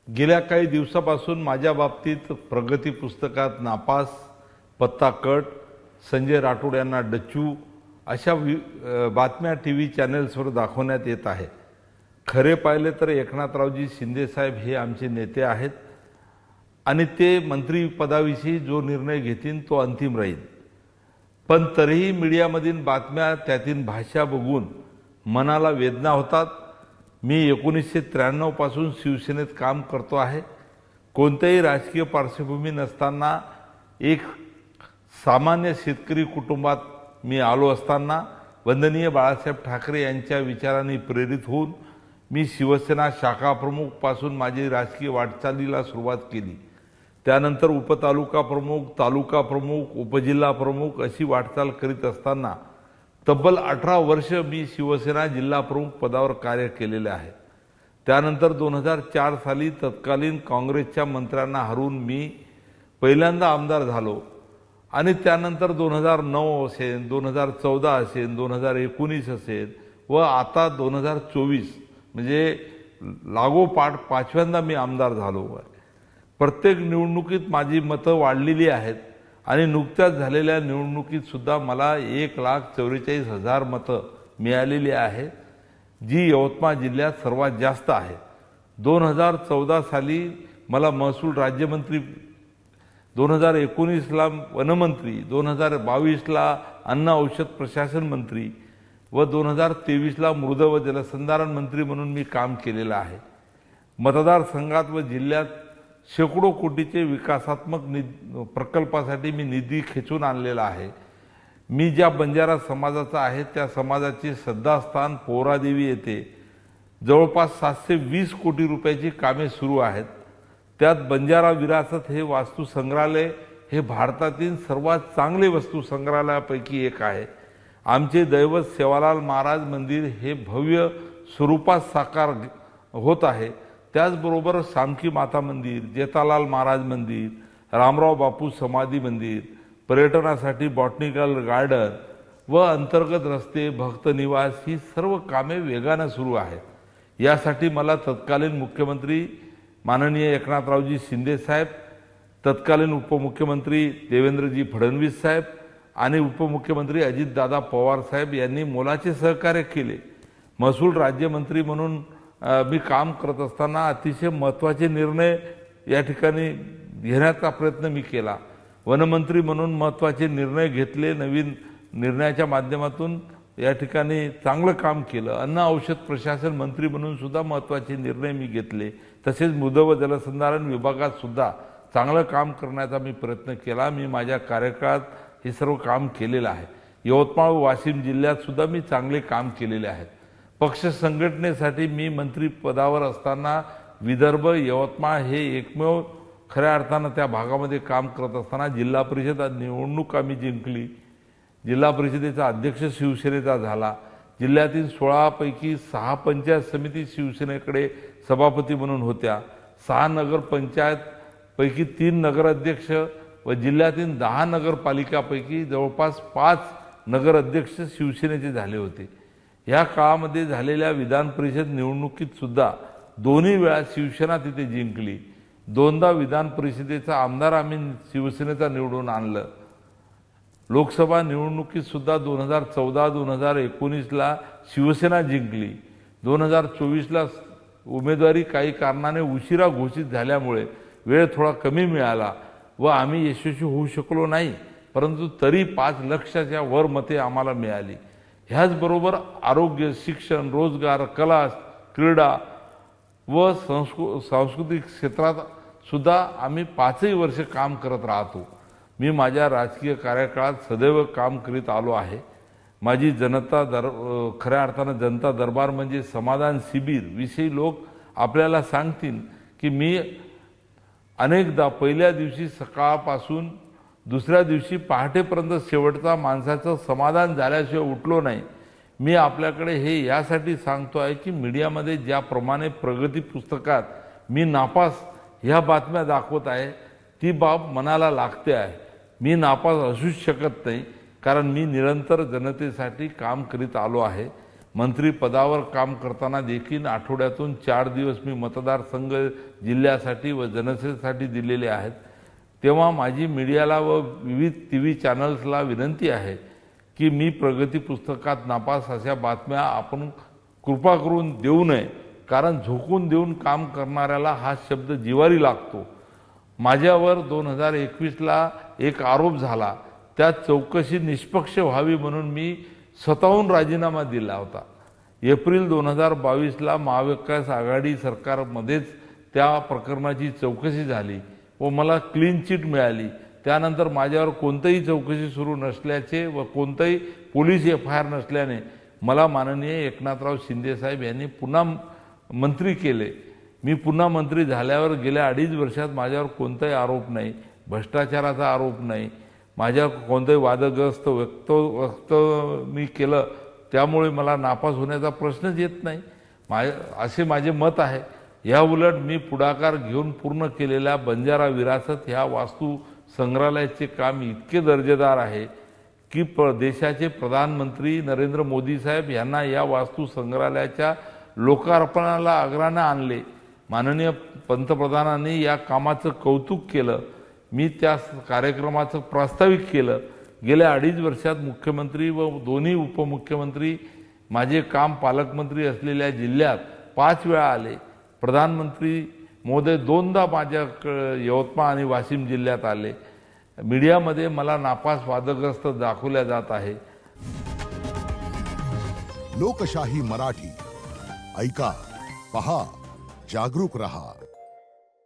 गेल्या काही दिवसापासून माझ्या बाबतीत प्रगती पुस्तकात नापास, पत्ता कट, संजय राठोड यांना डच्चू अशा बातम्या टीव्ही चॅनेल्सवर दाखवण्यात येत आहे। खरे पाहिले तर एकनाथरावजी शिंदेसाहेब हे आमचे नेते आहेत आणि ते मंत्रिपदाविषयी जो निर्णय घेतील तो अंतिम राहील। पण तरीही मीडियामधील बातम्या त्यातील भाषा बघून मनाला वेदना होतात। मी 1993 पासून शिवसेनेत काम करतो आहे। कोणत्याही राजकीय पार्श्वभूमी नसताना एक सामान्य शेतकरी कुटुंबात मी आलो असताना वंदनीय बाळासाहेब ठाकरे यांच्या विचारांनी प्रेरित होऊन मी शिवसेना शाखा प्रमुख पासून माझी राजकीय वाटचालीला सुरुवात केली। त्यानंतर उपतालुका प्रमुख, तालुका प्रमुख, उपजिल्हा प्रमुख अशी वाटचाल करीत असताना तब्बल 18 वर्ष मी शिवसेना जिल्हा प्रमुख पदावर कार्य केलेले आहे। त्यानंतर 2004 साली तत्कालीन काँग्रेसच्या मंत्र्यांना हरवून मी पहिल्यांदा आमदार झालो आणि त्यानंतर 2009 असेल, 2014 असेल, 2019 असेल व आता 2024 म्हणजे लागोपाठ 5व्यांदा मी आमदार झालो आहे। प्रत्येक निवडणुकीत माझी मतं वाढलेली आहेत आणि नुकत्याच झालेल्या निवडणुकीत सुद्धा मला 1,44,000 मतं मिळालेली आहेत, जी यवतमाळ जिल्ह्यात सर्वात जास्त आहे। 2014 साली मला महसूल राज्यमंत्री, 2019ला वनमंत्री, 2022ला अन्न औषध प्रशासन मंत्री व 2023ला मृद व जलसंधारण मंत्री म्हणून मी काम केलेलं आहे। मतदारसंघात व जिल्ह्यात शेकडो कोटीचे विकासात्मक प्रकल्पासाठी मी निधी खेचून आणलेला आहे। मी ज्या बंजारा समाजाचा आहे त्या समाजाचे श्रद्धास्थान पोहरादेवी येथे जवळपास 720 कोटी रुपयाची कामे सुरू आहेत। त्यात बंजारा विरासत हे वास्तू संग्रहालय हे भारतातील सर्वात चांगले वस्तू संग्रहालयापैकी एक आहे। आमचे दैवत सेवालाल महाराज मंदिर हे भव्य स्वरूपात साकार होत आहे। त्याचबरोबर सामकी माता मंदिर, जेतालाल महाराज मंदिर, रामराव बापू समाधी मंदिर, पर्यटनासाठी बॉटनिकल गार्डन व अंतर्गत रस्ते, भक्त निवास ही सर्व कामे वेगाने सुरू आहेत। यासाठी मला तत्कालीन मुख्यमंत्री माननीय एकनाथरावजी शिंदेसाहेब, तत्कालीन उपमुख्यमंत्री देवेंद्रजी फडणवीस साहेब आणि उपमुख्यमंत्री अजितदादा पवार साहेब यांनी मोलाचे सहकार्य केले। महसूल राज्यमंत्री म्हणून मी काम करत असताना अतिशय महत्त्वाचे निर्णय या ठिकाणी घेण्याचा प्रयत्न मी केला। वनमंत्री म्हणून महत्त्वाचे निर्णय घेतले, नवीन निर्णयाच्या माध्यमातून या ठिकाणी चांगलं काम केलं। अन्न औषध प्रशासन मंत्री म्हणून सुद्धा महत्त्वाचे निर्णय मी घेतले। तसेच मृद व जलसंधारण विभागात सुद्धा चांगलं काम करण्याचा मी प्रयत्न केला। मी माझ्या कार्यकाळात हे सर्व काम केलेलं आहे। यवतमाळ व वाशिम जिल्ह्यात सुद्धा मी चांगले काम केलेले आहे। पक्ष संघटनेसाठी मी मंत्रिपदावर असताना विदर्भ, यवतमाळ हे एकमेव खऱ्या अर्थानं त्या भागामध्ये काम करत असताना जिल्हा परिषद निवडणूक आम्ही जिंकली। जिल्हा परिषदेचा अध्यक्ष शिवसेनेचा झाला। जिल्ह्यातील 16 पैकी 6 पंचायत समिती शिवसेनेकडे सभापती म्हणून होत्या। 6 नगर पंचायत पैकी 3 नगराध्यक्ष व जिल्ह्यातील 10 नगरपालिकापैकी जवळपास 5 नगराध्यक्ष शिवसेनेचे झाले होते। या काळामध्ये झालेल्या विधान परिषद निवडणुकीत सुद्धा दोन्ही वेळा शिवसेना तिथे जिंकली। 2दा विधान परिषदेचा आमदार आम्ही शिवसेनेचा निवडून आणलं। लोकसभा निवडणुकीत सुद्धा 2014-2019ला शिवसेना जिंकली। 2024ला उमेदवारी काही कारणाने उशिरा घोषित झाल्यामुळे वेळ थोडा कमी मिळाला व आम्ही यशस्वी होऊ शकलो नाही, परंतु तरी 5 लाखाच्या वर मते आम्हाला मिळाली। ह्याचबरोबर आरोग्य, शिक्षण, रोजगार, कला, क्रीडा व सांस्कृतिक क्षेत्रात सुद्धा आम्ही 5ही वर्ष काम करत राहतो। मी माझ्या राजकीय कार्यकाळात सदैव काम करीत आलो आहे। माझी खऱ्या अर्थानं जनता दरबार म्हणजे समाधान शिबिर विषयी लोक आपल्याला सांगतील की मी अनेकदा पहिल्या दिवशी सकाळपासून दुसऱ्या दिवशी पहाटेपर्यंत शेवटचा माणसाचं समाधान झाल्याशिवाय उठलो नाही। मी आपल्याकडे हे यासाठी सांगतो आहे की मीडियामध्ये ज्याप्रमाणे प्रगती पुस्तकात मी नापास ह्या बातम्या दाखवत आहे ती बाब मनाला लागते आहे। मी नापास असूच शकत नाही, कारण मी निरंतर जनतेसाठी काम करीत आलो आहे। मंत्रिपदावर काम करताना देखील आठवड्यातून 4 दिवस मी मतदारसंघ जिल्ह्यासाठी व जनतेसाठी दिलेले आहेत, तेव्हा माझी मीडियाला व विविध TV चॅनल्सला विनंती आहे की मी प्रगती पुस्तकात नापास अशा बातम्या आपण कृपा करून देऊ नये, कारण झोकून देऊन काम करणाऱ्याला हा शब्द जिवारी लागतो। माझ्यावर 2021ला एक आरोप झाला, त्या चौकशी निष्पक्ष व्हावी म्हणून मी स्वतःहून राजीनामा दिला होता। एप्रिल 2022ला महाविकास आघाडी सरकारमध्येच त्या प्रकरणाची चौकशी झाली व मला क्लीन चिट मिळाली। त्यानंतर माझ्यावर कोणतीही चौकशी सुरू नसल्याचे व कोणताही पोलीस FIR नसल्याने मला माननीय एकनाथराव शिंदे साहेब यांनी पुन्हा मंत्री केले। मी पुन्हा मंत्री झाल्यावर गेल्या 2.5 वर्षात माझ्यावर कोणताही आरोप नाही, भ्रष्टाचाराचा आरोप नाही, माझ्या कोणताही वादग्रस्त वक्त मी केलं त्यामुळे मला नापास होण्याचा प्रश्नच येत नाही, असे माझे मत आहे। या उलट मी पुढाकार घेऊन पूर्ण केलेल्या बंजारा विरासत ह्या वास्तू संग्रहालयाचे काम इतके दर्जेदार आहे की देशाचे प्रधानमंत्री नरेंद्र मोदी साहेब यांना या वास्तू संग्रहालयाच्या लोकार्पणाला अग्राने आणले। माननीय पंतप्रधानांनी या कामाचं कौतुक केलं, मी त्या कार्यक्रमाचं प्रास्ताविक केलं। गेल्या 2.5 वर्षात मुख्यमंत्री व दोन्ही उपमुख्यमंत्री माझे काम पालकमंत्री असलेल्या जिल्ह्यात 5 वेळा आले। प्रधानमंत्री महोदय 2दा माझ्या यवतमाळ आणि वाशिम जिल्ह्यात आले। मीडियामध्ये मला नापास वादग्रस्त दाखवल्या जात आहे। लोकशाही मराठी ऐका, पहा, जागरूक रहा।